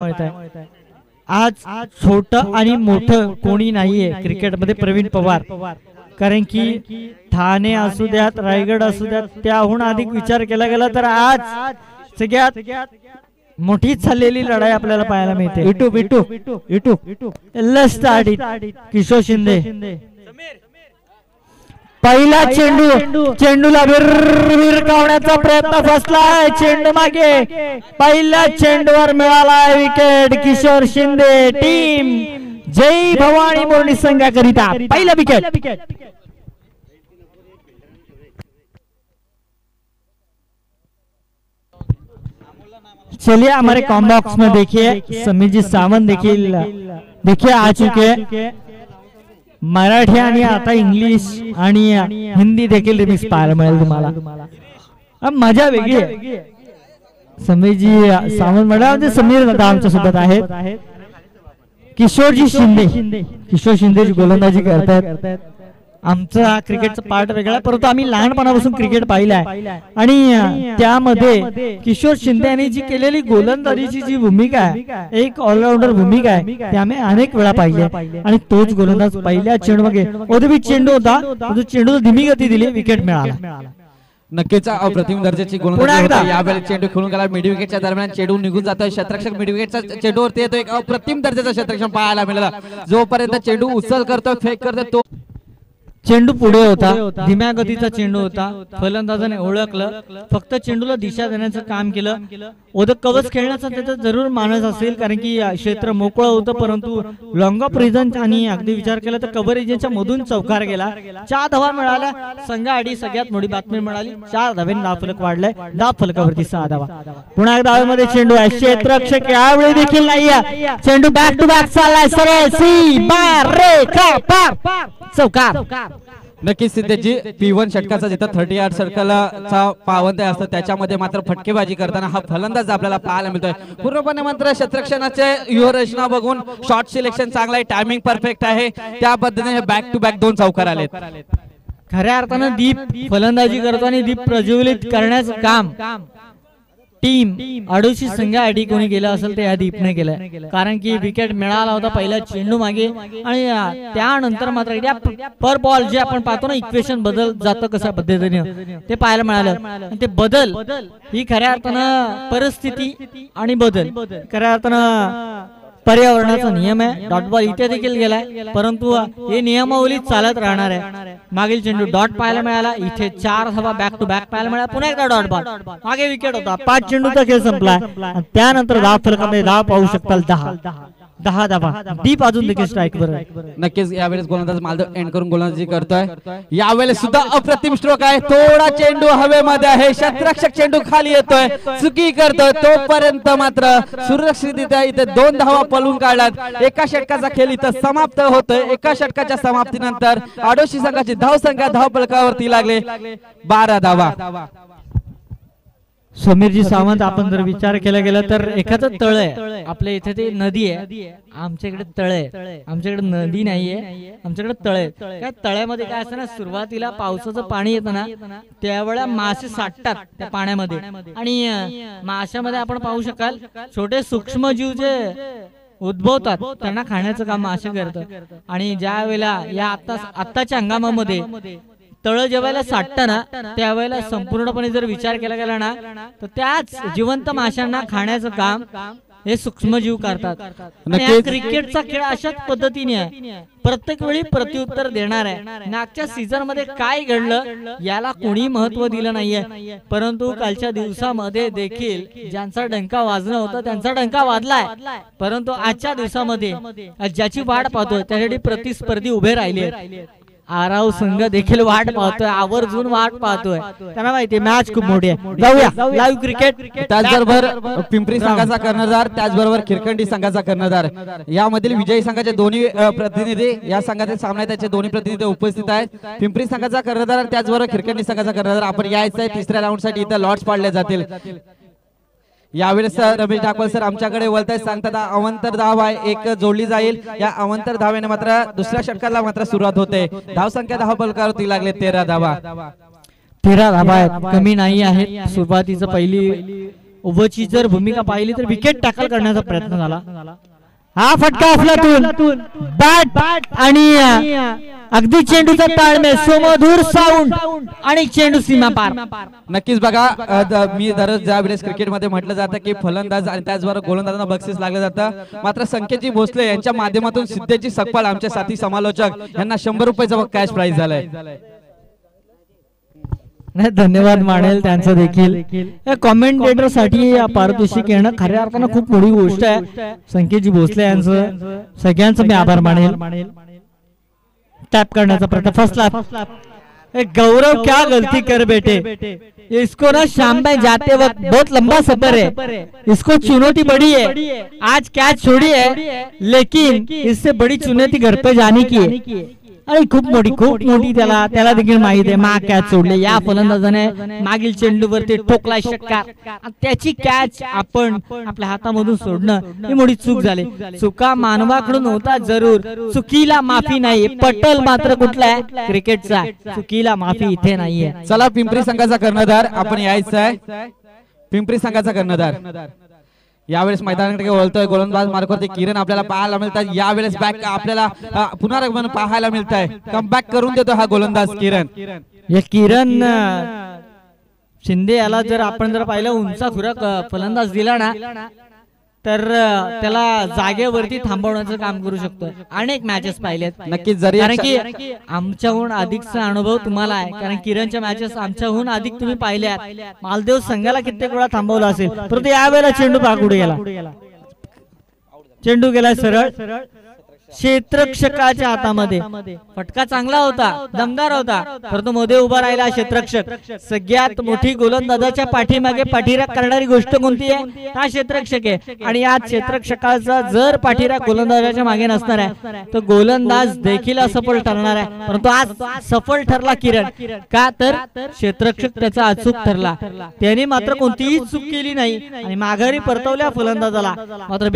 आज छोटं आणि मोठं कोणी नाहीये क्रिकेटमध्ये प्रवीण पवार, कारण की ठाणे असू द्यात रायगड असू द्यात त्याहून अधिक विचार केला गेला तर आज सगळ्यात मोठी चाललेली लढाई आपल्याला पाहायला मिळते। किशोर शिंदे पहिला चेंडूला विरकावण्याचा प्रयत्न फसलाय, चेंडू मागे, पहिल्या चेंडूवर मिळाला विकेट। किशोर शिंदे टीम जय भवानी बोर्डी संघाकरिता पहिला विकेट। चलिए हमारे कॉम्बॉक्स में देखिए समीर जी सावंत देखिए आ चुके। मराठी आणि आता इंग्लिश आणि हिंदी देखील रिमिक्स पाहायला मिळेल तुम्हाला। अब मजा वेगळी आहे। समीर जी सावंत मॅडम समीर दादा आमच्या सोबत आहेत। किशोर शिंदे जी गोलंदाजी करतात। आमचा क्रिकेटचा पार्ट वेगळा, परंतु आम्ही लहानपणापासून क्रिकेट पाहिलाय आणि त्यामध्ये किशोर शिंदे यांनी जी केलेली गोलंदाजीची जी भूमिका आहे, एक ऑलराऊंडर भूमिका आहे, ते आम्ही अनेक वेळा पाहिले आणि तोच गोलंदाज पहिल्या चेंडूमध्ये ओदबी चेंडू होता, तो चेंडू धीमी गती दिली, विकेट मिळाला। नक्कीच अप्रतिम दर्जाची गोलंदाजी यावेळी चेंडू खेळून गेला मिड विकेटच्या दरम्यान चेंडू निघून जातोय। शतरक्षक मिड विकेटच्या चेंडूवरती येतो, एक अप्रतिम दर्जाचा शतरक्षक पाहायला मिळाला। जोपर्यंत चेंडू उचल करतो फेक करतो तो चेंडू पुढे होता, धीम्या गतीचा चेंडू होता, फलंदाजाने ओळखलं, फक्त चेंडूला दिशा देण्याचं काम केलं। ओदक कवच खेळण्याचा त्याचा जरूर मानस असेल, कारण की क्षेत्र मोकळं होतं, परंतु लॉंग ऑफ रिजन आणि अगदी विचार केला तर कव्हर एजंटच्या मधून चौकार गेला। 4 धावा मिळाल्या संघाआडी, सगळ्यात मोठी बातमी मिळाली। 4 धावेने धाव फलक वाढलाय, धाव फलकावरती 6 धावा। पुन्हा एकदा धावेमध्ये चेंडू आहे, क्षेत्ररक्षक यावेळी देखील नाहीये, चेंडू बॅक टू बॅक चाललाय, सरळ सीमा रेखा पार चौकार। नक्कीच सिद्धेजी P1 षटकाचा जिथं 30 सर्कलचा पावंत असतं त्याच्यामध्ये मात्र फटकेबाजी करताना हा फलंदाज आपल्याला पाहायला मिळतोय। पूर्णपणे मात्र शतरक्षणाचे व्यूहरचना बघून शॉट सिलेक्शन चांगला आहे, टायमिंग परफेक्ट आहे, त्या पद्धतीने बॅक टू बॅक 2 चौकार आलेत। खऱ्या अर्थानं दीप फलंदाजी करतो आणि दीप प्रज्वलित करण्याचं काम टीम अडोशी संघाआधी कोणी केलं असेल ते या दीपने केलं, कारण की विकेट मिळाला होता पहिला चेंडू मागे आणि त्यानंतर मात्र पर बॉल जे आपण पाहतो ना इक्वेशन बदल जातं कशा पद्धतीने ते पाहायला मिळालं। ते बदल ही खऱ्या अर्थानं परिस्थिती आणि बदल खऱ्या अर्थानं पर्यावरणाचा नियम आहे। डॉट बॉल इथे देखील गेलाय, परंतु हे नियमावली चालत राहणार आहे। मागील चेंडू डॉट पाहायला मिळाला, इथे 4 धावा बॅक टू बॅक पाहायला मिळाला, पुन्हा एकदा डॉट बॉल, मागे विकेट होता, 5 चेंडूचा खेळ संपला, त्यानंतर धाव फलकामध्ये धाव पाहू शकताल 10 धावा। दीप अजून देखील स्ट्राईक वर। नक्कीच यावेळेस गोलंदाज मालदव एंड करून गोलंदाजी करतोय। यावेळेस सुद्धा अप्रतिम स्ट्रोक आहे, थोडा चेंडू हवेमध्ये आहे, शतरक्षक चेंडू खाली येतोय, चुकी करतोय, तोपर्यंत मात्र सुरक्षितरित्या इथे 2 धावा पळून काढल्यात। एका षटकाचा खेळ इथं समाप्त होतोय। एका षटकाच्या समाप्तीनंतर आडोशी संघाची धावसंख्या धाव फलकावरती लागले 12 धावा। समीरजी सावंत आपण जर विचार केला गेला तर एखादं तळ आहे आपल्या इथे, ते नदी आहे, आमच्याकडे तळ आहे, आमच्याकडे नदी नाहीये, आमच्याकडे तळ आहे। काय तळ्यामध्ये काय असतं ना, सुरुवातीला पावसाचं पाणी येतं ना त्यावेळेला मासे साठतात त्या पाण्यामध्ये आणि माशामध्ये आपण पाहू शकाल छोटे सूक्ष्म जीव जे उद्भवतात त्यांना खाण्याचं काम मासे करतात। आणि ज्या वेळेला या आत्ताच्या हंगामामध्ये तळ जेव्हा साठतं ना त्यावेळेला संपूर्णपणे जर विचार केला गेला ना तर त्याच जिवंत माशांना खाण्याचं काम हे सूक्ष्मजीव करतात। क्रिकेटचा खेळ अशाच पद्धतीने आहे, प्रत्येक वेळी प्रत्युत्तर देणार आहे। मागच्या सीझन मध्ये काय घडलं याला कोणी महत्व दिलं नाहीये, परंतु कालच्या दिवसामध्ये देखील ज्यांचा डंका वाजणं होतं त्यांचा डंका वाजलाय, परंतु आजच्या दिवसामध्ये ज्याची वाट पाहतोय त्यासाठी प्रतिस्पर्धी उभे राहिले। आराव संघ देखील वाट पाहतोय, आवर्जून वाट पाहतोय, त्यांना माहिती मॅच खूप मोठी आहे। जाऊया लाईव्ह क्रिकेट। त्याचबरोबर पिंपरी संघाचा कर्णधार, त्याचबरोबर खिरकंडी संघाचा कर्णधार, यामधील विजयी संघाचे दोन्ही प्रतिनिधी, या संघातील सामन्यात त्याचे दोन्ही प्रतिनिधी उपस्थित आहेत। पिंपरी संघाचा कर्णधार त्याचबरोबर खिरकंडी संघाचा कर्णधार आपण यायचं आहे। 3ऱ्या राऊंड साठी इथे लॉट्स पाडले जातील। यावेळेस रमेश ठाकवल सर आमच्याकडे वळताय, सांगतात अवंतर धाव आहे, एक जोडली जाईल। या अवंतर धावेने मात्र दुसऱ्या षटकाला मात्र सुरुवात होते। धाव संख्या धाव फलकावरती लागले 13 धावा। 13 धावा आहेत, कमी नाही आहेत। सुरुवातीचं पहिली ओव्हरची जर भूमिका पाहिली तर विकेट टॅकल करण्याचा प्रयत्न झाला. हा फटका अफलातून बॅट आणि अगदी चेंडूचा ताळमेळ, सुमधुर साऊंड आणि चेंडू सीमा पार. नक्कीच बघा, मी दररोज ज्या वेळेस क्रिकेटमध्ये म्हटलं जातं की फलंदाज आणि त्याचबरोबर गोलंदाजांना बक्षीस लागलं जातं, मात्र संकेतजी भोसले यांच्या माध्यमातून सिद्धेची सकपाळ आमचे साथी समालोचक यांना 100 रुपयाचा कॅश प्राइज झालाय. धन्यवाद मानेल त्यांचं देखील. कॉमेंटेटर साठी पारितोषिक येणं खऱ्या अर्थानं खूप मोठी गोष्ट आहे. संकेतजी भोसले यांचं सगळ्यांचं मी आभार मानेल. टॅप करण्याचा प्रयत्न, फर्स्ट लाफ. गौरव क्या गलती कर बेटे, इसको ना शाम में जाते वक्त बहुत लंबा सफर है, इसको चुनौती बड़ी है. आज कैच छोड़ी है लेकिन इससे बड़ी चुनौती घर पे जाने की है. आणि खूप मोठी त्याला देखील माहिती आहे. कॅच सोडले, या फलंदाजाने मागील चेंडूवरती ठोकला षटकार. त्याची कॅच आपण आपल्या हातामधून सोडणं ही मोठी चूक झाली. चुका मानवाकडून होता जरूर, चुकीला माफी नाही. पटल मात्र कुठला आहे? क्रिकेटचा. चुकीला माफी इथे नाहीये. चला पिंपरी संघाचा कर्णधार आपण यायचं आहे. पिंपरी संघाचा कर्णधार यावेळेस मैदानाकडे वळतोय. गोलंदाज मार्गावरती किरण आपल्याला पाहायला मिळतात. यावेळेस बॅक आपल्याला पुनरागमन पाहायला मिळत आहे. कमबॅक करून देतो हा गोलंदाज किरण. किरण शिंदे याला जर आपण जर पाहिलं उंचा खुराक फलंदाज दिला ना तर त्याला जागेवरती थांबवण्याचं काम करू शकतो. अनेक मॅचेस पाहिलेत नक्कीच, जरी कारण की आमच्याहून अधिकचा अनुभव तुम्हाला आहे, कारण किरणच्या मॅचेस आमच्याहून अधिक तुम्ही पाहिल्यात. मालदेव संघाला कित्येक वेळा थांबवला असेल, परंतु यावेळेला चेंडू पाकुडे गेला. चेंडू गेला सरळ क्षेत्ररक्षकाच्या हातामध्ये. फटका चांगला होता, दमदार होता, परंतु मध्ये उभा राहिला क्षेत्ररक्षक. सगळ्यात मोठी गोलंदाजाच्या पाठीमागे पाठीराख करणारी गोष्ट कोणती आहे? हा क्षेत्ररक्षक आहे. आणि या क्षेत्ररक्षकाचा जर पाठीराख गोलंदाजाच्या मागे नसणार आहे तर गोलंदाज देखील असफल ठरणार आहे. परंतु आज सफल ठरला किरण. का तर क्षेत्ररक्षक त्याचा अचूक ठरला. त्याने मात्र कोणतीही चूक केली नाही आणि माघारी परतवल्या फलंदाजाला. मात्र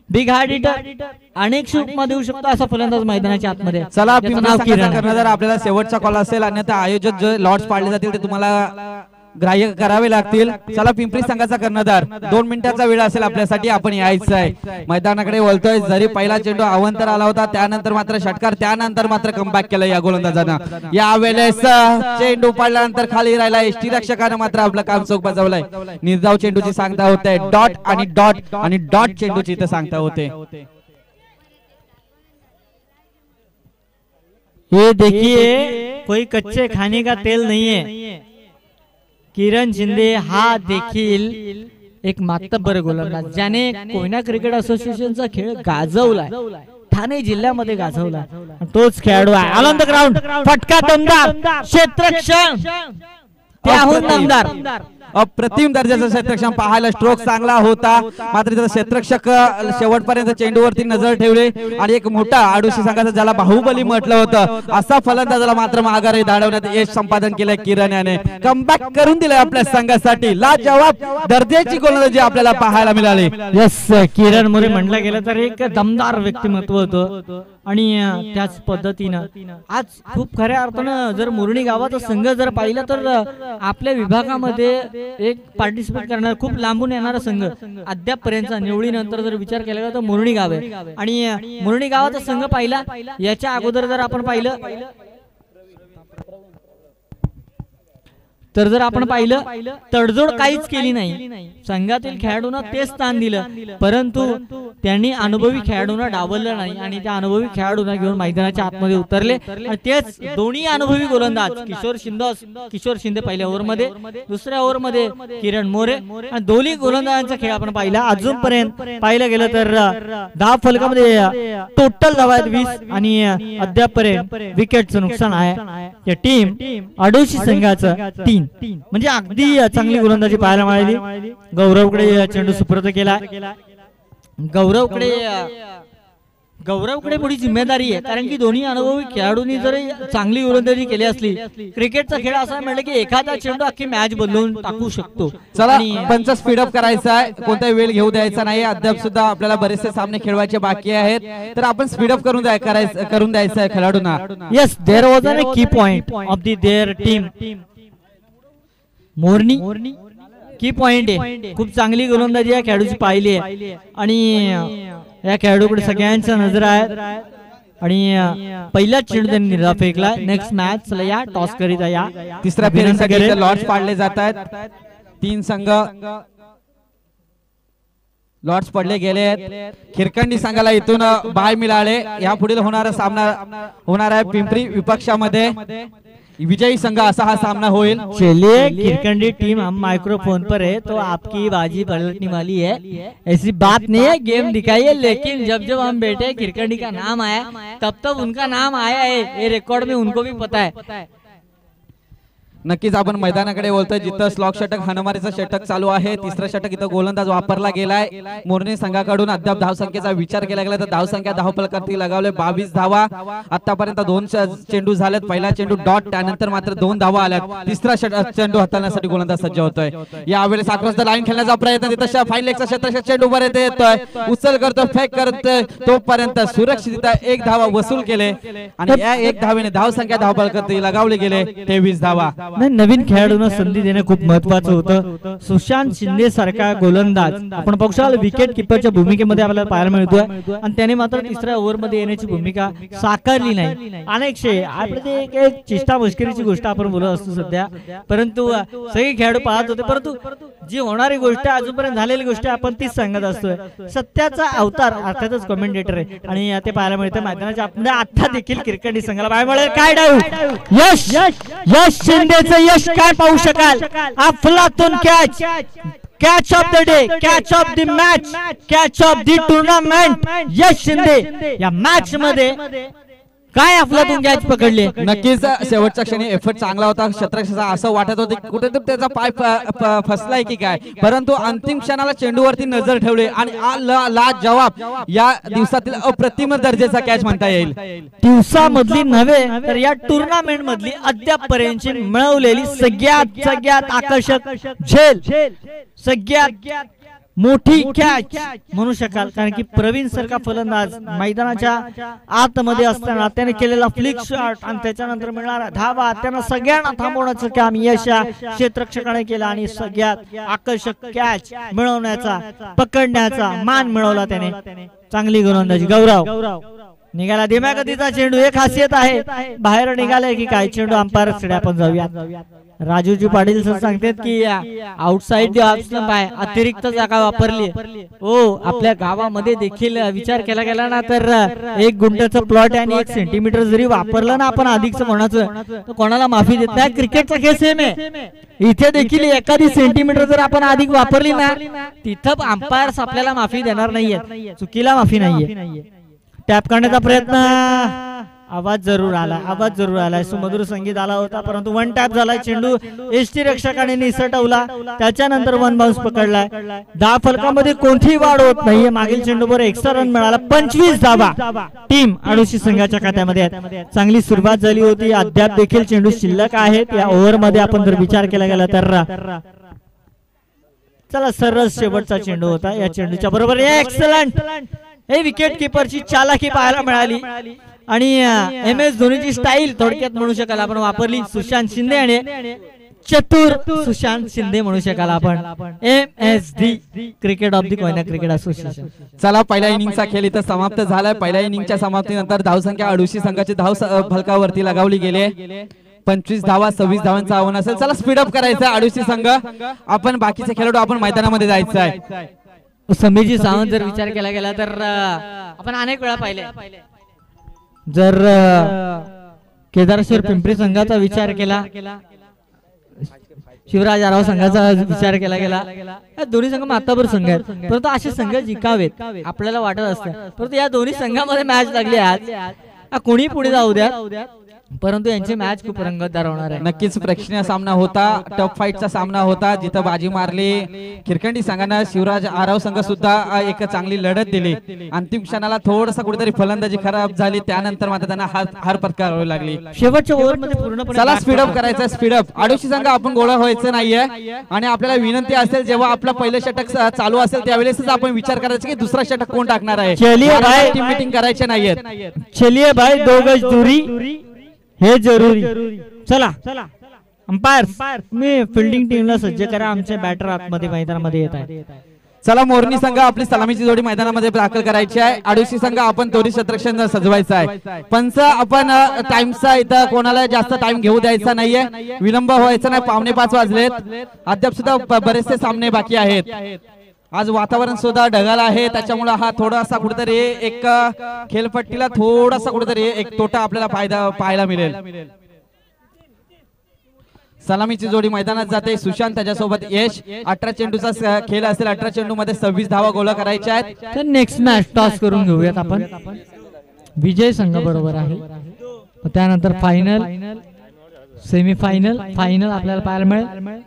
बिग हार्ट हिटर अनेक शुभमा देऊ शकतो असा फलंदाज मैदानाच्या आतमध्ये. चला कर्णधार आपल्याला शेवटचा कॉल असेल, अन्यथा आयोजक जे लॉट्स पाडले जातील ते तुम्हाला ग्राह्य करावे लागतील. चला पिंपरी संघाचा कर्णधार, 2 मिनिटाचा वेळ असेल आपल्यासाठी, आपण यायचं आहे. मैदानाकडे वळतोय. जरी पहिला चेंडू अवंतर आला होता, त्यानंतर मात्र षटकार, त्यानंतर मात्र कमबॅक केलं या गोलंदाजानं. यावेळेस चेंडू पडल्यानंतर खाली राहिला. एसटी रक्षकानं मात्र आपलं काम चोख बजावलंय. निर्धाव चेंडूची सांगता होते, डॉट आणि डॉट आणि डॉट चेंडूची इथं सांगता होते. ये देखिए कोई कच्चे खाने का तेल नहीं है. किरण शिंदे हा देखील एक मातब्बर गोलंदाज, ज्याने कोयना क्रिकेट असोसिएशनचा खेळ गाजवलाय, ठाणे जिल्ह्यामध्ये गाजवलाय. तोच खेळाडू आहे. ऑन द ग्राउंड, फटका दमदार, क्षेत्ररक्षण त्याहून दमदार. अप्रतिम दर्जाचा क्षेत्ररक्षण पाहायला. स्ट्रोक चांगला होता, मात्र त्याचा क्षेत्ररक्षक शेवटपर्यंत चेंडूवरती नजर ठेवली आणि एक मोठा आडोशी संघाचा ज्याला बाहुबली म्हटलं होतं असा फलंदाजाला मात्र माघारी धाडवण्यात यश संपादन केलंय किरण याने. कमबॅक करून दिलंय आपल्या संघासाठी. लाजवाब दर्जाची गोलंदाजी आपल्याला पाहायला मिळाली. यस, किरण मोरे म्हटलं गेलं तर एक दमदार व्यक्तिमत्व होतं आणि त्याच पद्धतीनं आज खूप खऱ्या अर्थानं जर मुरणी गावाचा संघ जर पाहिला तर आपल्या विभागामध्ये एक पार्टिसिपेट करणार खूप लांबून येणारा संघ अद्यापपर्यंत निवडीनंतर जर विचार केला गेला तर मुरणी गाव आहे. आणि मुरणी गावाचा संघ पाहिला, याच्या अगोदर जर आपण पाहिलं तर जर आपण पाहिलं तडजोड काहीच केली नाही. संघातील खेळाडूंना ते स्थान दिलं, परंतु त्यांनी अनुभवी खेळाडूंना डावललं नाही आणि त्या अनुभवी खेळाडूंना घेऊन मैदानाच्या आतमध्ये उतरले. आणि तेच दोन्ही अनुभवी गोलंदाज किशोर शिंदे पहिल्या ओव्हरमध्ये, दुसऱ्या ओव्हरमध्ये किरण मोरे, आणि दोन्ही गोलंदाजांचा खेळ आपण पाहिला. अजूनपर्यंत पाहिलं गेलं तर 10 फलकामध्ये टोटल धावा आहेत 20 आणि अद्यापपर्यंत विकेटचं नुकसान आहे. या टीम आडोशी संघाचं 3 म्हणजे अगदी चांगली गोलंदाजी पाहायला मिळाली. गौरवकडे चेंडू सुपूर्द केला. गौरवकडे मोठी जिम्मेदारी आहे, कारण की दोन्ही अनुभवी खेळाडूंनी जर चांगली गोलंदाजी केली असली, क्रिकेटचा खेळ असा म्हटलं की एखादा चेंडू अख्खी मॅच बदलून टाकू शकतो. चला पंच स्पीडअप करायचा आहे, कोणताही वेळ घेऊ द्यायचा नाही. अद्याप सुद्धा आपल्याला बरेचसे सामने खेळवायचे बाकी आहेत, तर आपण स्पीडअप करून द्यायचं आहे खेळाडूंना. Yes, there was a key point of the their team. मोरनी की पॉइंट आहे, खूप चांगली गोलंदाजी या खेळाडूची पाहिली आहे आणि या खेळाडूकडे सगळ्यांच्या नजर आहेत आणि पहिलाच चेंडू त्यांनी निर्धाव फेकला. नेक्स्ट मॅच या टॉस करीत या तिसऱ्या फेरीसाठी लॉट्स पाडले जात आहेत. 3 संघ लॉट्स पडले गेले आहेत. खिरकंडी संघाला इथून बाय मिळाले. या पुढील होणारा सामना होणार आहे पिंपरी विपक्षामध्ये. विजयी संघ असा हा सामना होईल. चलिए खिरकंडी टीम, हम माइक्रोफोन पर है तो आपकी बाजी पलटने वाली है, ऐसी बात नहीं है, गेम दिखाइए. लेकिन जब जब हम बैठे खिरकंडी का नाम आया तब तब उनका नाम आया है, ये रिकॉर्ड में उनको भी पता है. नक्कीच आपण मैदानाकडे बोलतोय जिथं स्लॉक षटक हनुमारीचं षटक चालू आहे. तिसरं षटक इथं गोलंदाज वापरला गेलाय. मोरनी संघाकडून अद्याप धावसंख्येचा विचार केला गेला तर धावसंख्या धावफलकावरती लगावले 22 धावा. आतापर्यंत 2 चेंडू झालेत. पहिला चेंडू डॉट, त्यानंतर मात्र 2 धावा आल्यात. तिसरा चेंडू हाताळण्यासाठी गोलंदाज सज्ज होतोय. यावेळेस आक्रमक लाईन खेळण्याचा प्रयत्न तिथं फाईन लेगचा क्षेत्ररक्षक चेंडू पर्यंत येतोय, उचल करतो, फेक करतोय, तोपर्यंत सुरक्षितता 1 धावा वसूल केले आणि या 1 धावेने धावसंख्या धावफलकावरती लगावले गेले 23 धावा. नाही, नवीन खेळाडूंना संधी देणे खूप महत्वाचं होतं. सुशांत शिंदे सारखा गोलंदाज आपण पाहू शकाल विकेट किपरच्या भूमिकेमध्ये आपल्याला पाहायला मिळतोय आणि त्याने मात्र तिसऱ्या ओव्हर मध्ये येण्याची भूमिका साकारली नाही. अनेकशे आपले एक चेष्टा मस्करीची गोष्ट आपण बोलत असतो सध्या, परंतु सगळे खेळाडू पाहत होते. परंतु जी होणारी गोष्ट अजूनपर्यंत झालेली गोष्ट आपण तीच सांगत असतोय. सत्याचा अवतार अर्थातच कमेंटेटर आहे आणि ते पाहायला मिळतं मैदानाच्या आतमध्ये. आता देखील खिरकंडी संघाला पाहायला मिळेल. काय डाव, यश यश शिंदेचं यश काय पाहू शकाल. अफलातून catch, catch of the day, catch of the match, catch of the tournament. Yash Shinde या मॅच मध्ये काय अफलातून कॅच पकडली. नक्कीच शेवटच्या क्षणी एफर्ट चांगला होता क्षेत्ररक्षकाचा. असं वाटत होतं कुठेतरी त्याचा पाय फसलाय की काय, परंतु अंतिम क्षणाला चेंडूवरती नजर ठेवली आणि ला जवाब या दिवसातील अप्रतिम दर्जाचा कॅच म्हणता येईल. दिवसामधली नव्हे तर या टुर्नामेंट मधली अद्यापपर्यंत मिळवलेली सगळ्यात आकर्षक झेल, सगळ्यात मोठी कॅच म्हणू शकाल. कारण की प्रवीण सारखा फलंदाज मैदानाच्या आतमध्ये असताना त्याने केलेला फ्लिक शॉट आणि त्याच्यानंतर मिळणारा धावा, त्यांना सगळ्यांना थांबवण्याचं काम यश क्षेत्ररक्षकाने केलं आणि सगळ्यात आकर्षक कॅच मिळवण्याचा, पकडण्याचा मान मिळवला त्याने. चांगली गोलंदाजी. गौरव निघाला धीम्या गतीचा चेंडू. एक खासियत आहे, बाहेर निघाले की काय चेंडू अंपायर कडे आपण जाऊया. राजूजी पाटील सर सांगतात की आउटसाइड जो ऑप्शन आहे अतिरिक्त जागा वापरली. हो, आपल्या गावामध्ये देखील विचार केला गेला ना तर 1 गुंठ्याचा प्लॉट आणि 1 सेंटीमीटर जरी वापरलं ना आपण अधिकचं कोणाचं तर कोणाला माफी देत नाही. क्रिकेटचा खेळ सेम आहे. इथे देखील एखादी सेंटीमीटर जर आपण अधिक वापरली ना तिथं अंपायर्स आपल्याला माफी देणार नाहीये, चुकीला माफी नाहीये. टॅप करण्याचा प्रयत्न, आवाज जरूर आला, सुमधुर संगीत आला होता परंतु 1 टॅप झाला. चेंडू एसटी रक्षकाने निसटवला, त्याच्यानंतर 1 बाउन्स पकडलाय. 10 फलकामध्ये कोणतीही वाढ होत नाहीये. मागील चेंडूवर एक्स्ट्रा रन मिळाला. 25 धावा टीम आडोशी संघाच्या खात्यामध्ये आहेत. चांगली सुरुवात झाली होती. अद्याप देखील चेंडू शिल्लक आहेत. या ओव्हर मध्ये आपण जर विचार केला गेला तर चला सरस शेवटचा चेंडू होता. या चेंडूच्या बरोबर एक्सलंट हे विकेट किपरची चालाकी पाहायला मिळाली आणि MS धोनीची स्टाईल थोडक्यात म्हणू शकाल आपण वापरली. सुशांत शिंदे आणि चतुर सुशांत शिंदे म्हणू शकाल आपण. MSD cricket of the Koyna cricket association. चला, पहिल्या इनिंगचा खेळ इथं समाप्त झालाय. पहिल्या इनिंगच्या समाप्तीनंतर धावसंख्या आडोशी संघाची धाव फलकावरती लगावली गेली. 25 धावा 26 धावांचं आव्हान असेल. चला स्पीड अप करायचं आडोशी संघ. आपण बाकीचे खेळाडू आपण मैदानामध्ये जायचं आहे. समीरजी सावंत जर विचार केला गेला तर आपण अनेक वेळा पाहिले. जर केदारेश्वर पिंपरी संघाचा विचार केला, शिवराज आराव संघाचा विचार केला गेला, दोन्ही संघ माताबर संघ आहेत परंतु असे संघ जिंकावेत आपल्याला वाटत असते. परंतु या दोन्ही संघामध्ये मॅच लागली आज. कोणी पुढे जाऊ द्या परंतु यांची मॅच खूप रंगतदार होणार आहे. नक्कीच प्रेक्षणीय सामना होता. टफ फाईटचा सामना होता जिथं बाजी मारली खिरकंडी संघानं. शिवराज आराव संघ सुद्धा एक चांगली लढत दिली. अंतिम क्षणाला थोडंसं कुठेतरी फलंदाजी खराब झाली, त्यानंतर मात्र त्यांना हार पत्करावी लागली. शेवटच्या ओव्हर मध्ये पूर्णपणे चला स्पीडअप करायचं. स्पीडअप आडोशी संघ आपण गोळा व्हायचं नाहीये आणि आपल्याला विनंती असेल जेव्हा आपलं पहिलं षटक चालू असेल त्यावेळेस आपण विचार करायचा की दुसरा षटक कोण टाकणार आहे. टीम मीटिंग करायचे नाहीयेत. चलिए भाई 2 गज दूरी हे जरूरी. चला अंपायर मी फिल्डिंग टीमला सज्ज करा, आमचे बॅटर आतमध्ये मैदानामध्ये येत आहे. चला मोरनी संघ आपली सलामीची जोडी मैदानामध्ये दाखल करायची आहे. आडुशी संघ आपण तोरी शतरक्षण सजवायचा आहे. पंच आपण टाइमचा इथं कोणाला जास्त टाइम घेऊ द्यायचा नाहीये, विलंब व्हायचा नाही. 4:45 वाजलेत, अद्याप सुद्धा बरेचसे सामने बाकी आहेत. आज वातावरण सुद्धा ढगाळ आहे, त्याच्यामुळे हा थोडासा कुठेतरी एक खेळपट्टीला थोडासा कुठेतरी एक तोटा आपल्याला पाहायला मिळेल. सलामीची जोडी मैदानात जाते. सुशांत त्याच्यासोबत यश. 18 चेंडूचा खेळ असेल. 18 चेंडू मध्ये 26 धावा गोळा करायच्या आहेत. तर नेक्स्ट मॅच टॉस करून घेऊयात आपण. विजय संघ बरोबर आहे, त्यानंतर फायनल, सेमीफायनल, फायनल आपल्याला पाहायला मिळेल.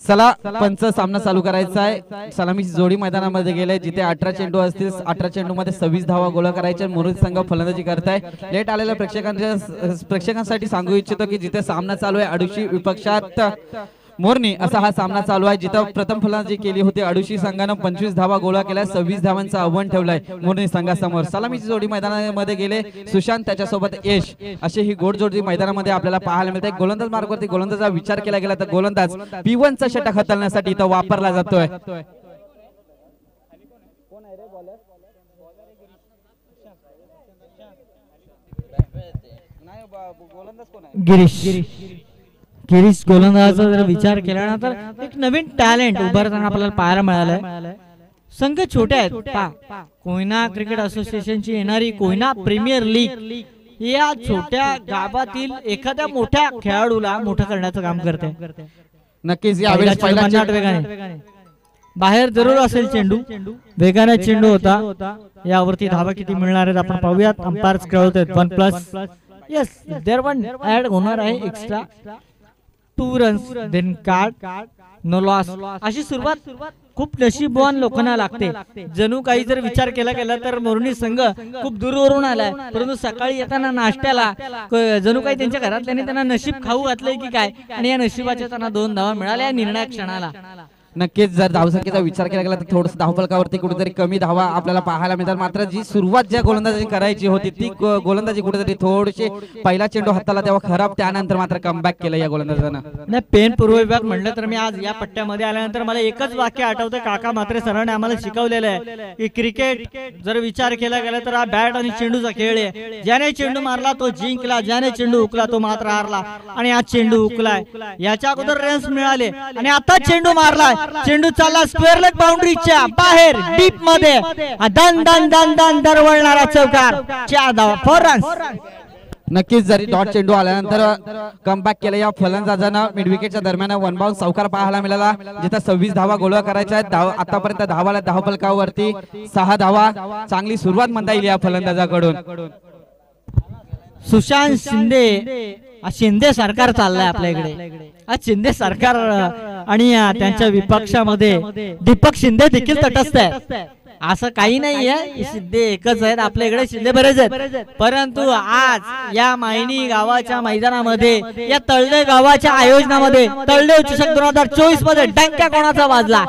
चला पंच सामना चालू करायचा आहे. सलामीची जोडी मैदानामध्ये गेले, जिथे 18 चेंडू असतील. 18 चेंडू मध्ये 26 धावा गोळा करायच्या. मोरनी संघ फलंदाजी करताय. लेट आलेल्या प्रेक्षकांसाठी सांगू इच्छितो की जिथे सामना चालू आहे आडुशी विपक्षात मोरनी, असा हा सामना चालू आहे. जिथं प्रथम फलंदाजी केली होती आडुशी संघानं 25 धावा गोळा केल्या. 26 धावांचा आव्हान ठेवलाय मोरनी संघासमोर. सलामीची जोडी मैदानामध्ये गेले. सुशांत त्याच्यासोबत यश, अशी ही गोड जोडी मैदानामध्ये आपल्याला पाहायला मिळते. गोलंदाज मार्गावरती गोलंदाजा विचार केला गेला तर गोलंदाज P1चा षटक हाताळण्यासाठी इथं वापरला जातोय. गिरीश गोलंदाजाचा जर विचार केला ना तर एक नवीन टॅलेंट उभारताना आपल्याला पाहायला मिळालंय. संघ छोटे आहेत. कोयना क्रिकेट असोसिएशनची येणारी कोयना प्रीमियर लीग या छोट्या गावातील एखाद्या मोठ्या खेळाडूला मोठं करण्याचं काम करते. नक्कीच यावेळेस पहिला वेगाने बाहेर जरूर असेल चेंडू, वेगाने चेंडू होता. यावरती धावा किती मिळणार आहेत आपण पाहूयात. अंपायर्स कळवत आहेत 1+. येस, देअर वन ऍड होणार आहे extra. 2 runs then card, no loss. अशी सुरुवात खूप नशीबवान लोकांना लागते. जणू काही जर विचार केला गेला तर मोरनी संघ खूप दूरवरून आलाय, परंतु सकाळी येताना नाश्त्याला जणू काही त्यांच्या घरातल्याने त्यांना नशीब खाऊ घातलंय की काय, आणि या नशिबाच्या त्यांना 2 धावा मिळाल्या निर्णायक क्षणाला. नक्कीच जर धावसंख्येचा विचार केला गेला तर थोडस धावफलकावरती कुठेतरी कमी धावा आपल्याला पाहायला मिळतात. मात्र जी सुरुवात ज्या गोलंदाजी करायची होती ती गोलंदाजी कुठेतरी थोडीशी पहिला चेंडू हाताला तेव्हा खराब, त्यानंतर मात्र कमबॅक केलं या गोलंदाजानं. नाही, पेन पूर्व विभाग म्हटलं तर मी आज या पट्ट्यामध्ये आल्यानंतर मला एकच वाक्य आठवतं. काका म्हात्रे सरांनी आम्हाला शिकवलेलं आहे की क्रिकेट जर विचार केला गेला तर हा बॅट आणि चेंडूचा खेळ आहे. ज्याने चेंडू मारला तो जिंकला, ज्याने चेंडू हुकला तो मात्र हारला. आणि आज चेंडू हुकलाय, याच्या अगोदर रन्स मिळाले आणि आता चेंडू मारलाय. चेंडू चालला स्क्वेअर लेग बाउंड्रीच्या बाहेर डीप मध्ये, दन दन दन दन दरवळणारा चौकार. 4 धावा, 4 रन्स. नक्कीच जरी डॉट चेंडू आल्यानंतर कमबॅक केलं या फलंदाजानं. मिड विकेटच्या दरम्यान 1 बाउंस चौकार पाहायला मिळाला, जिथे 26 धावा गोळा करायच्या आहेत. आतापर्यंत धावाला धावफलकावरती 6 धावा. चांगली सुरुवात म्हणता येईल या फलंदाजाकडून. सुशांत शिंदे सरकार चाललंय आपल्या इकडे. आज शिंदे सरकार आणि त्यांच्या विपक्षामध्ये दीपक शिंदे देखील तटस्थ आहे. असं काही नाहीये, शिंदे एकच आहेत आपल्या इकडे, शिंदे बरेच आहेत. परंतु आज या मायनी गावाच्या मैदानामध्ये, या तळले गावाच्या आयोजनामध्ये, तळले चषक 2024 मध्ये डंका कोणाचा वाजला?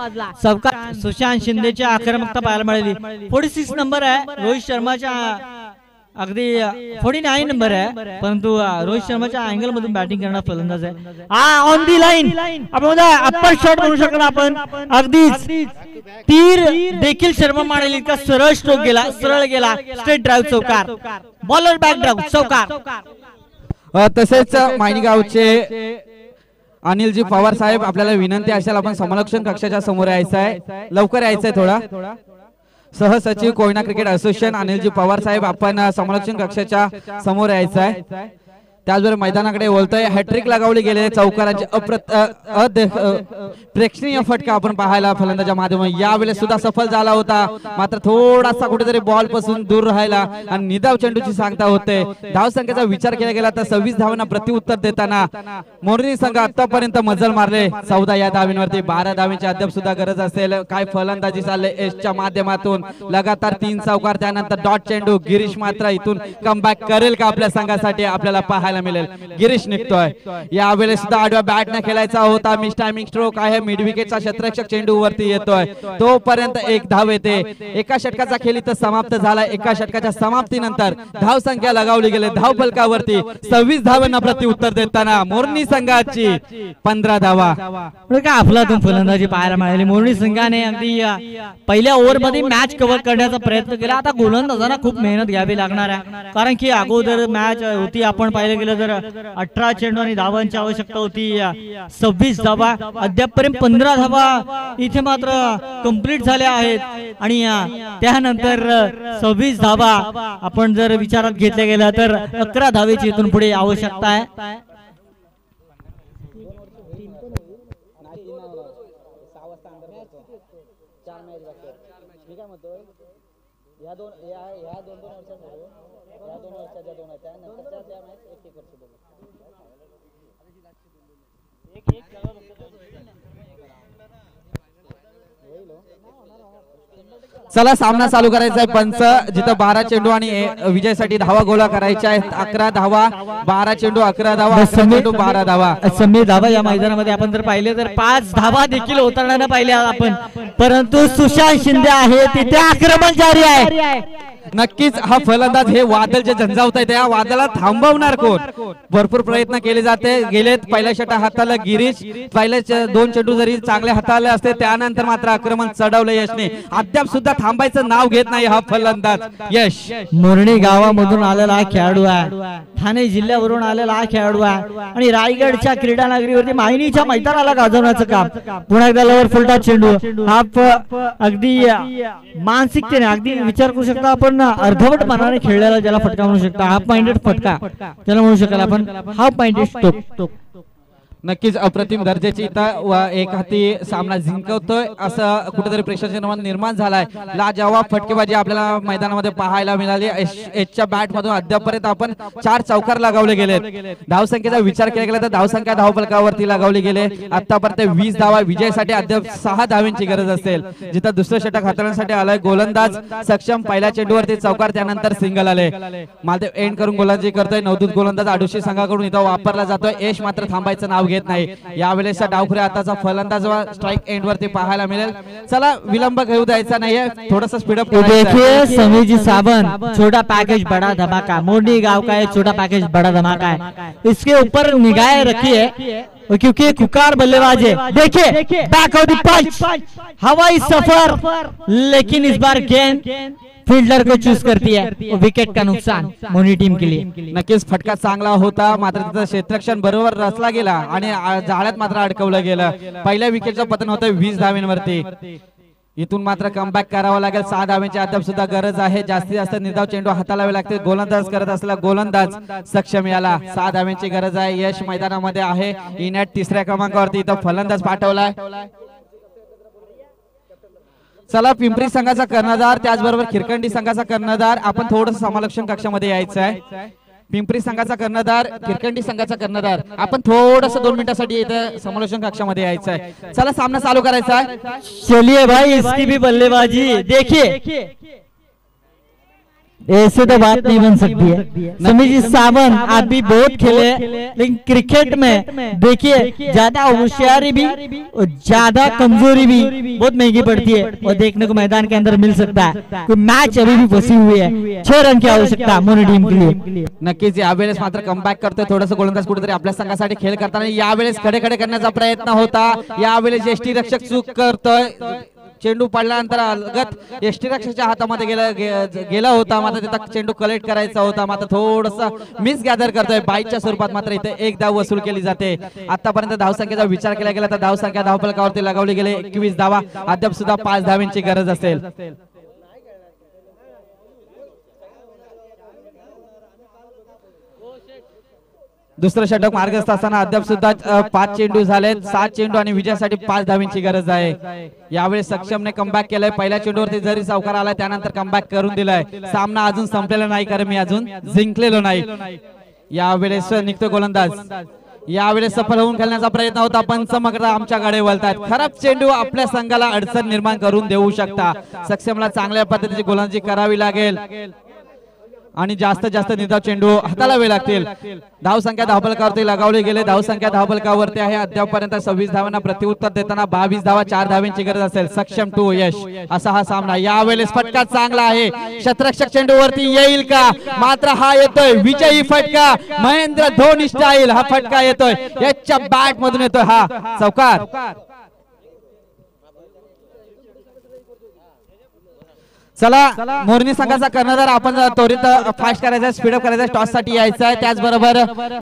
सुशांत शिंदेची आक्रमकता पाहायला मिळाली. 46 नंबर आहे रोहित शर्माच्या, अगदी 49 नंबर आहे, परंतु रोहित शर्माच्या अँगल मधून बॅटिंग करणारा फलंदाज आहे. ऑन दी लाईन आपण अप्पर शॉट म्हणू शकतो आपण. अगदीच तीर देखील शर्मा मारेल इतका सरळ स्ट्रोक गेला, सरळ गेला. स्ट्रेट ड्राईव्ह चौकार, बॉलर बॅक ड्राईव्ह चौकार. तसेच मायनी गावचे अनिलजी पवार साहेब, आपल्याला विनंती असेल आपण समलक्षण कक्षाच्या समोर यायचं आहे, लवकर यायचंय थोडा. सहसचिव कोयना क्रिकेट असोसिएशन अनिलजी पवार साहेब, आपण समलक्षण कक्षाच्या समोर यायचं आहे. त्याचबरोबर मैदानाकडे बोलतोय. हॅट्रिक लगावली गेलेल्या चौकारांचे प्रेक्षणीय फटका आपण पाहायला फलंदाजा माध्यमातून यावेळेस सुद्धा सफल झाला होता. मात्र थोडासा कुठेतरी बॉल पासून दूर राहिला आणि निधाव चेंडूची सांगता होते. धाव संख्येचा विचार केला गेला तर 26 धावांना प्रत्युत्तर देताना मोरनी संघ आतापर्यंत मजल मारले 14 या धावींवरती. 12 धावींची अद्याप सुद्धा गरज असेल. काय फलंदाजी चालले एसच्या माध्यमातून. लगातार 3 चौकार, त्यानंतर डॉट चेंडू. गिरीश मात्र इथून कमबॅक करेल का आपल्या संघासाठी, आपल्याला पाहायला पाहायला मिळेल. गिरीश निघतोय. यावेळेस सुद्धा आडव्या बॅट न खेळायचा होता. मिस टायमिंग स्ट्रोक आहे. मिड विकेटचा क्षेत्ररक्षक चेंडू वरती येतोय. तोपर्यंत एक धाव येते. एका षटकाचा खेळ इथं समाप्त झाला. एका षटकाच्या समाप्तीनंतर धाव संख्या लगावली गेली. धाव फलकावरती 26 धावांना प्रत्युत्तर देताना मोरनी संघाची 15 धावा. काय अफलातून फलंदाजी पाहायला मिळाली. मोरनी संघाने अगदी पहिल्या ओव्हर मध्ये मॅच कव्हर करण्याचा प्रयत्न केला. आता गोलंदाजांना खूप मेहनत घ्यावी लागणार आहे, कारण की अगोदर मॅच होती, आपण पाहिलं गेलं तर 18 चेंडू आणि धावांची आवश्यकता होती. 26 धावा, अद्यापपर्यंत 15 धावा इथे मात्र कंप्लीट झाल्या आहेत. आणि त्यानंतर 26 धावा आपण जर विचारात घेतल्या गेल्या तर 11 धावेची इथून पुढे आवश्यकता आहे. चला सामना चालू करायचा आहे. पंच जिथं 12 चेंडू आणि विजयसाठी धावा गोळा करायच्या आहेत. 11 धावा, 12 चेंडू 11 धावा, 11 चेंडू 12 धावा. समीर धावा या मैदानामध्ये आपण जर पाहिले तर 5 धावा देखील उतरण्याने पाहिल्या आपण, परंतु सुशांत शिंदे आहे तिथे आक्रमण जारी आहे. नक्कीच हा फलंदाज हे वादळ जे झंझावत आहे त्या वादळाला थांबवणार कोण. भरपूर प्रयत्न केले जाते. गेलेत पहिल्या षटक हाताला गिरीश, पहिले 2 चेंडू जरी चांगले हाताळले असते त्यानंतर मात्र आक्रमण चढवलं यशने. अद्याप सुद्धा थांबायचं नाव घेत नाही हा फलंदाज यश. मोरणी गावामधून आलेला हा खेळाडू आहे, ठाणे जिल्ह्यावरून आलेला हा खेळाडू आहे आणि रायगडच्या क्रीडा नगरीवरती मायनीच्या मैदानाला गाजवण्याचं काम. पुन्हा एकदा लवर फुलटा चेंडू हा अगदी मानसिकतेने अगदी विचार करू शकता आपण, अर्धवट मनाने खेळलेला ज्याला फटका म्हणू शकता, हाफ माइंडेड फटका त्याला म्हणू शकाल आपण, हाफ माइंडेड स्ट्रोक. नक्कीच अप्रतिम दर्जाची इथं एक हाती सामना जिंकवतोय असं कुठेतरी प्रेक्षकांच्या निर्माण झालाय. लाजवाब फटकेबाजी आपल्याला मैदानामध्ये पाहायला मिळाली. एचच्या बॅट मधून अद्यापर्यंत आपण 4 चौकार लगावले गेलेत. धावसंख्येचा विचार केला गेला तर धावसंख्या धावफलकावरती लगावली गेले. आतापर्यंत 20 धावा, विजयासाठी अद्याप 6 धावांची गरज असेल. जिथं दुसरं षटक हाताळण्यासाठी आलाय गोलंदाज सक्षम. पहिल्या चेंडूवरती चौकार, त्यानंतर सिंगल आले. मालदेव एंड करून गोलंदाजी करतोय. नवदूत गोलंदाज आडुशी संघाकडून इथं वापरला जातोय. यश मात्र थांबायचं नाव घेत नाही. यावेळेसचा डावखुऱ्या आताचा फलंदाज स्ट्राइक एंड वरती पाहायला मिळेल. चला विलंब घेऊ द्यायचा नाहीये, थोडस स्पीडअप देखिए समीजी सावंत, छोटा पैकेज बड़ा धमाका. मोरनी गांव का एक छोटा पैकेज बड़ा धमाका है, इसके ऊपर निगाहें रखिए क्योंकि कुकार बल्लेबाज है. देखिए बैक ऑफ द पंच, हवाई सफर, लेकिन इस बार गेंद फील्डर को चूज करती है, विकेट का नुकसान मोरनी टीम के लिए. नक्कीच फटका चांगला होता, मात्र तिथं क्षेत्ररक्षण बरोबर रचला गेला आणि जाळ्यात मात्र अडकवलं गेलं. पहिल्या विकेटचं पतन होतं 20 धावांवरती. इथून मात्र कमबॅक करावं लागेल. 6 धावांची अद्याप सुद्धा गरज आहे. जास्तीत जास्त निर्धाव चेंडू हाताळावे लागते. गोलंदाज करत असलेला गोलंदाज सक्षम, याला 6 धावांची गरज आहे. यश मैदानामध्ये आहे. इनॅट 3ऱ्या क्रमांकावरती इथं फलंदाज पाठवलाय. चला पिंपरी संघाचा कर्णधार, त्याचबरोबर खिरकंडी संघाचा कर्णधार आपण थोडस समालोचन कक्षामध्ये यायचं आहे. पिंपरी संघाचा कर्णधार, खिरकंडी संघाचा कर्णधार आपण थोडस 2 मिनिटांसाठी इथं समालोचन कक्षामध्ये यायचं आहे. चला सामना चालू करायचा आहे. चलिए भाई, इसकी भी बल्लेबाजी देखिए, ऐसे तो बात नहीं बन सकती है. समीजी सावंत आप भी बहुत खेले, लेकिन क्रिकेट में देखिए ज्यादा होशियारी भी और ज्यादा कमजोरी भी बहुत महंगी पड़ती है और देखने को मैदान के अंदर मिल सकता है. कोई मैच अभी भी फंसी हुई है. 6 रन की आवश्यकता मोरनी टीम के लिए. नक्कीच यावेळेस मात्र कमबॅक करतोय. थोडंसं गोलंदाज कुठेतरी आपल्या संघासाठी खेळ करताना यावेळेस खडे खडे करण्याचा प्रयत्न होता. यावेळेस यष्टी रक्षक चूक करतोय. चेंडू पडल्यानंतर अलगत यष्टी रक्षकाच्या हातामध्ये गेला होता. मात्र तिथं चेंडू कलेक्ट करायचा होता, मात्र थोडंसं मिस गॅदर करतोय. बाईच्या स्वरूपात मात्र इथे 1 धाव वसूल केली जाते. आतापर्यंत धावसंख्येचा विचार केला गेला तर धावसंख्या धावफलकावरती लगावली गेले 21 धावा. अद्याप सुद्धा 5 धावांची गरज असेल. दुसरं षटक मार्गस्थ असताना अद्याप सुद्धा 5 चेंडू झालेत. 7 चेंडू आणि विजयासाठी 5 धावांची गरज आहे. यावेळेस सक्षमने कमबॅक केलंय. पहिल्या चेंडूवरती जरी चौकार आलाय त्यानंतर कमबॅक करून दिलाय. सामना अजून संपलेला नाही, कारण मी अजून जिंकलेलो नाही. यावेळेस निघतो गोलंदाज. यावेळेस सफल होऊन खेळण्याचा प्रयत्न होता, पण चमकदा आमच्याकडे वळतात. खराब चेंडू आपल्या संघाला अडचण निर्माण करून देऊ शकता. सक्षमला चांगल्या पद्धतीची गोलंदाजी करावी लागेल. आणि जास्तीत जास्त निर्धाव चेंडू हाताळावे लागतील. धावसंख्या धावफलकावरती लगावली गेले. धावसंख्या धावफलकावरती आहे अद्यापपर्यंत 26 धावांना प्रत्युत्तर देताना 22 धावा 4 धावांची गरज असेल. सक्षम टू यश असा हा सामना. यावेळेस फटका चांगला आहे. शतरक्षक चेंडूवरती येईल का? मात्र हा येतोय विजयी फटका. महेंद्र धोनी स्टाईल हा फटका येतोय. याच्या बॅट मधून येतोय हा चौकार. चला मोरनी संघाचा कर्णधार आपण त्वरित फास्ट करायचा, स्पीडअप करायचा, टॉस साठी यायचं आहे. त्याचबरोबर